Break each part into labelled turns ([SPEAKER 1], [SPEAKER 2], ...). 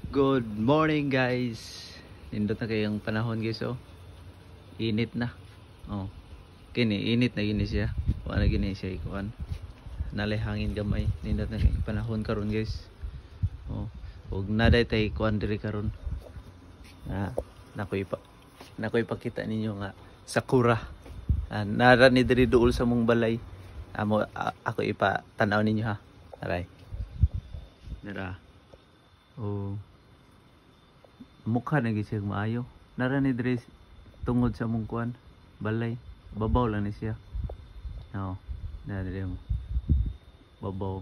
[SPEAKER 1] Good morning guys. Nindot na kayong panahon guys oh. Init na. Oh. Kini init na gini siya. Wala na gini siya ikuan. Nalay hangin gamay. Nindot na kayong panahon karon guys. Oh. Ug naday tay kuan diri karon. Nakoy ipakita ninyo nga sakura. Nara ni diri duol sa mong balay. Ako ipatanaw ninyo ha. Aray. Nara. Oh. Mukha na siya maayo. Nara ni diri tungod sa mong kuan balay. Babaw lang ni siya. No. Na diri mo. Babaw.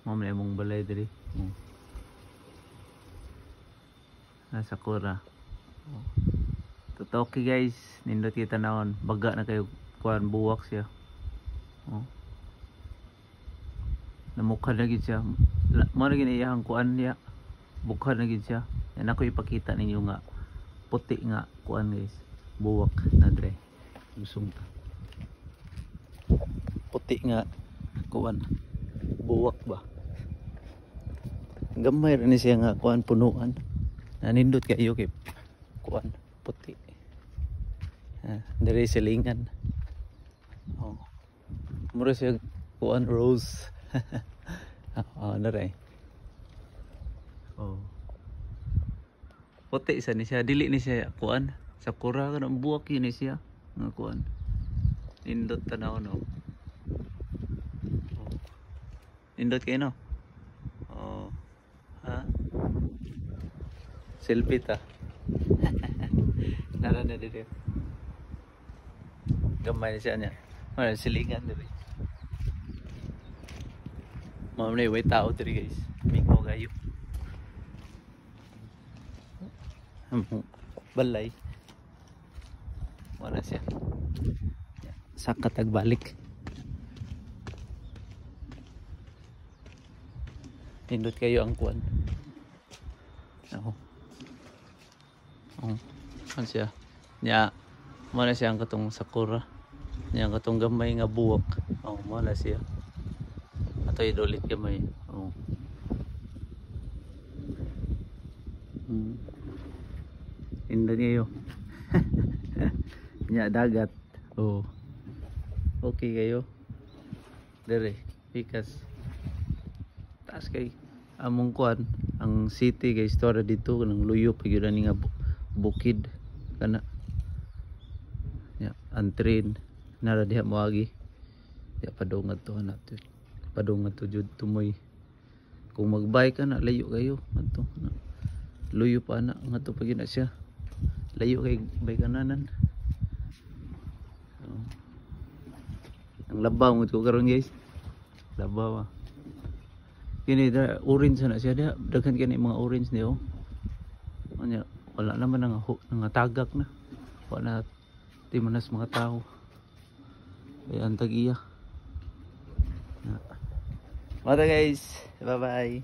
[SPEAKER 1] Mamay mong balay diri. Sakura. Oh. Tutoki guys, nindot kita naon. Baga na kayo kuan buwak siya. Oh. Namukha na gid siya. Mo na giniyang kuan niya. Bukha na gid siya. Yan ako ipakita ninyo nga puti nga kuan guys. Buwak na dre. Gusong ta. Puti nga kuan. Buwak ba? Gamay rin siya nga kuan punuan. Nanindot kayo kay kuan puti. Dere silingan. Oh. Mura siya kuan rose. Naray. Oh. Puti isa ni siya, dili ni siya kuan. Sakura ka ng buwak yun ni siya. Nga kuan. Nindot tanaw no. Oh. Nindot kayo no. Oh. Ha? Selfie ta. Nara na dito. Gamay na siya niya. Wala silingan dito. Mamay way tao dito guys. Mingo kayo. Balay. Wala siya. Saka tagbalik. Tindot kayo ang kuwan. Ako. Ano siya? Nya, mana siya ang katong sakura. Nya ang katong gamay nga buwak. Mana siya. Ato idolit gamay. Tindot kayo. Nya dagat. Okay kayo. Dere, pikas. Taas kay among kuan ang city guys store dito kanang luyo pagyud ani nga bukid kana ya ang train nara diha moagi ya padungat to nato padungat to jud tumoy kung magbike ka na layo kayo adto na luyo pa na ngadto pa gyud na siya layo kay bay kananan. Ang labaw mo ko karon guys, labaw kini da orange na siya da daghan kini mga orange niyo. Anya wala naman nga tagak na. Wala timanas mga tao. Ay antag iya. Mata guys, bye bye.